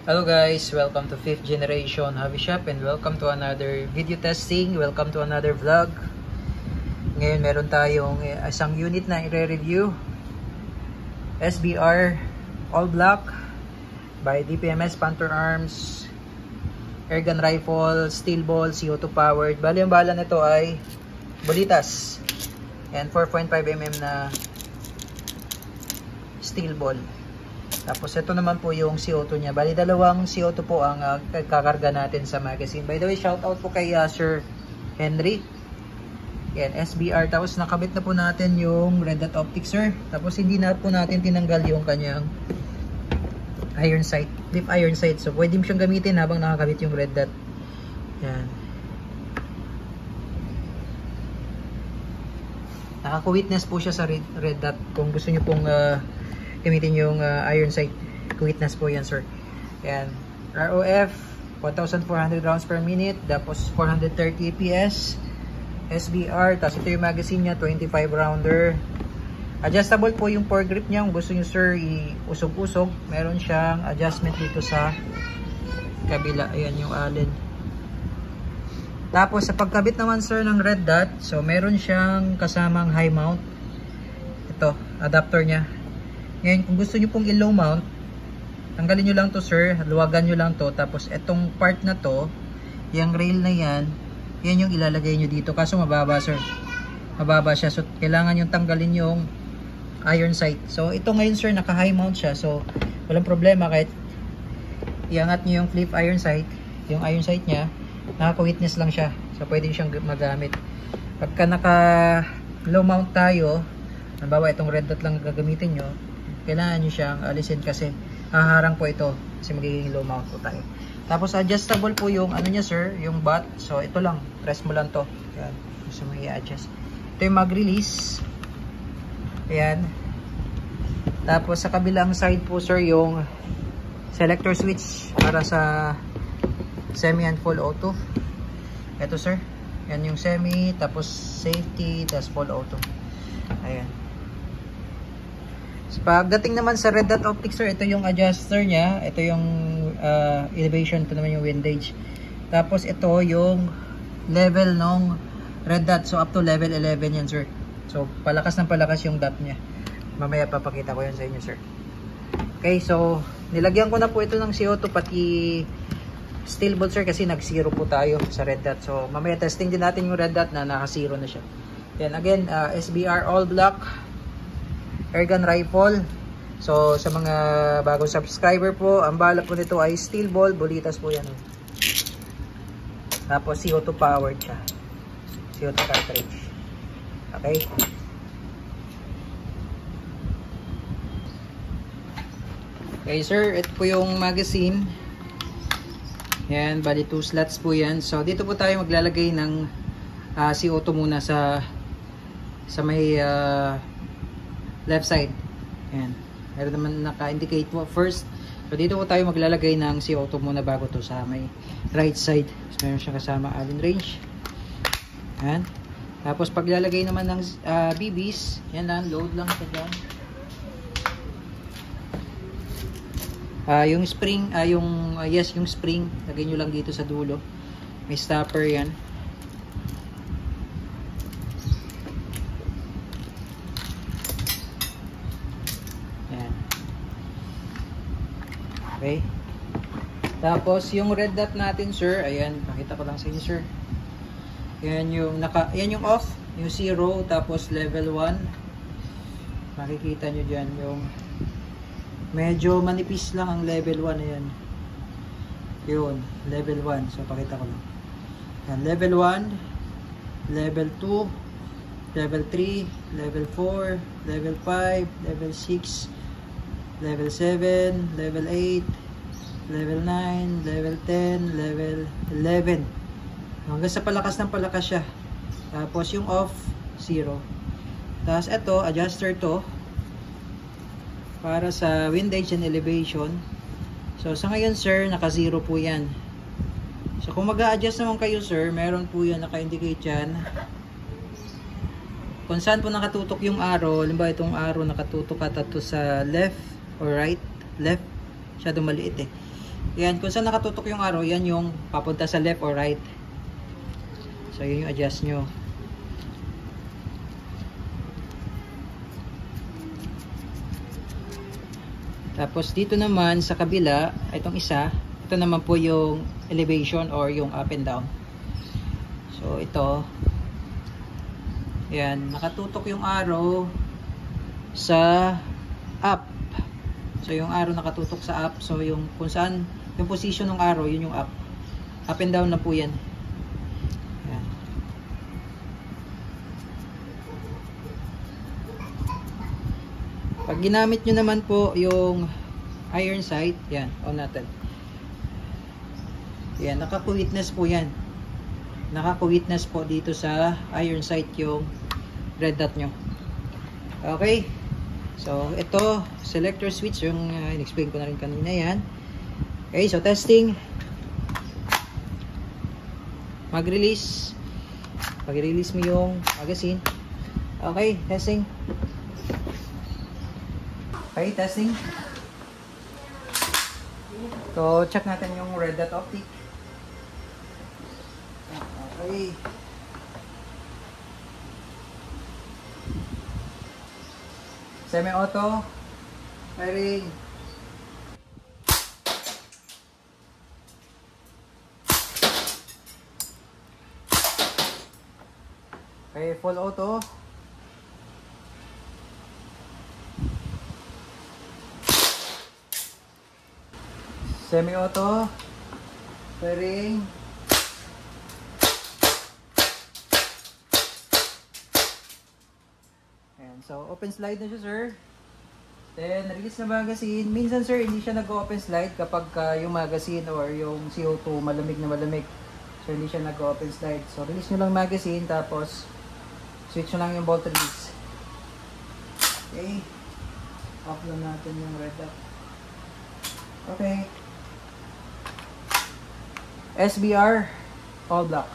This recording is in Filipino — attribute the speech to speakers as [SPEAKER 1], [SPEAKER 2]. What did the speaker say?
[SPEAKER 1] Hello guys, welcome to 5th Generation Hobby Shop and welcome to another video testing. Welcome to another vlog. Ngayon meron tayong isang unit na i-review. SBR All Black by DPMS Panther Arms. Airgun rifle, steel ball, CO2 powered. Bali ang bala nito ay bolitas. And 4.5mm na steel ball. Tapos ito naman po yung CO2 niya. Bali dalawang CO2 po ang kakarga natin sa magazine. By the way, shout out po kay Sir Henry. Yan, SBR. Tapos nakabit na po natin yung red dot optics, sir. Tapos hindi na po natin tinanggal yung kanyang iron sight, flip iron sight. So pwede mo siyang gamitin habang nakakabit yung red dot. Yan. Nakaka-witness po siya sa red dot. Kung gusto niyo pong gamitin yung iron sight, witness po yan, sir. Yan. ROF 1,400 rounds per minute, tapos 430 APS. SBR, tapos ito yung magazine niya, 25 rounder. Adjustable po yung foregrip niya. Kung gusto nyo, sir, i-usog-usog, meron siyang adjustment dito sa kabila. Ayan yung allen. Tapos sa pagkabit naman, sir, ng red dot, so meron siyang kasamang high mount. Ito, adapter niya. Ngayon, kung gusto nyo pong i-low mount, tanggalin nyo lang to, sir, luwagan nyo lang to, tapos etong part na to, yung rail na yan yung ilalagay nyo dito, kaso mababa, sir, mababa siya, so kailangan nyo tanggalin yung iron sight. So ito ngayon, sir, naka high mount siya, so walang problema kahit iangat nyo yung flip iron sight, yung iron sight nya, nakaka-witness lang siya, so pwede siyang magamit. Pagka naka low mount tayo, halimbawa itong red dot lang gagamitin nyo, kailangan nyo siyang alisin kasi haharang po ito kasi magiging low mount po tayo. Tapos adjustable po yung ano niya, sir, yung butt. So ito lang, press mo lang to. Ayan, gusto mo i-adjust. Ito yung mag-release. Ayan. Tapos sa kabilang side po, sir, yung selector switch para sa semi and full auto. Ito, sir, yan yung semi, tapos safety, tapos full auto. Ayan. Pagdating naman sa red dot optics, sir, ito yung adjuster niya, ito yung elevation, ito naman yung windage. Tapos ito yung level ng red dot, so up to level 11 yan, sir. So palakas ng palakas yung dot niya. Mamaya papakita ko yan sa inyo, sir. Okay, so nilagyan ko na po ito ng CO2 pati steel ball, sir, kasi nag-zero po tayo sa red dot. So mamaya testing din natin yung red dot na naka-zero na siya. Then again, SBR All Black airgun rifle. So sa mga bagong subscriber po, ang bala po nito ay steel ball, bolitas po yan. Tapos CO2 powered siya, CO2 cartridge. Okay, okay, sir, ito po yung magazine. Yan, bali 2 slots po yan. So dito po tayo maglalagay ng CO2 muna sa may left side. Ayan. Meron naman naka-indicate po first. So dito po tayo maglalagay ng CO2 muna bago to sa may right side. So meron siya kasama allen range. Ayan. Tapos paglalagay naman ng BBs, yan lang, load lang ito dyan. Yung spring, yung spring, lagay nyo lang dito sa dulo. May stopper yan. Okay. Tapos yung red dot natin, sir, ayan, pakita ko lang sa inyo, sir. Yan yung yan yung off, yung 0, tapos level 1. Makikita nyo diyan yung medyo manipis lang ang level 1 ayan. Yun, level 1. So pakita ko lang. Yan, level 1, level 2, level 3, level 4, level 5, level 6, level 7, level 8, level 9, level 10, level 11. Hanggang sa palakas ng palakas siya. Tapos yung off, 0. Tapos ito, adjuster to para sa windage and elevation. So sa ngayon, sir, naka 0 po yan. So kung mag-a-adjust naman kayo, sir, meron po yan, naka-indicate yan. Kung saan po nakatutok yung arrow, halimbawa itong arrow nakatutok ata to sa left or right, left, masyadong maliit eh. Yan, kung saan nakatutok yung arrow, yan yung papunta sa left or right. So, yun yung adjust nyo. Tapos, dito naman sa kabila, itong isa, ito naman po yung elevation or yung up and down. So, ito. Yan, nakatutok yung arrow sa up. So, yung arrow nakatutok sa up. So, yung kung saan, yung position ng arrow, yun yung up. Up and down na po yan. Yan. Pag ginamit nyo naman po yung iron sight, yan, on natin. Yan, nakaku-witness po yan. Nakaku-witness po dito sa iron sight yung red dot nyo. Okay. So, ito, selector switch, yung in-explain ko na rin kanina yan. Okay, so testing. Mag-release. Pag-release mo yung magazine. Okay, testing. Okay, testing. So, check natin yung red dot optic. Okay. Semi-auto. Firing. Okay, full auto. Semi-auto. Firing. Ayan, so open slide na siya, sir. Then, release na magazine. Minsan, sir, hindi siya nag-open slide kapag yung magazine or yung CO2 malamig na malamig. So, hindi siya nag-open slide. So, release nyo lang magazine, tapos switch nyo lang yung bolt release. Okay. Off lang natin yung red dot. Okay. SBR, all black.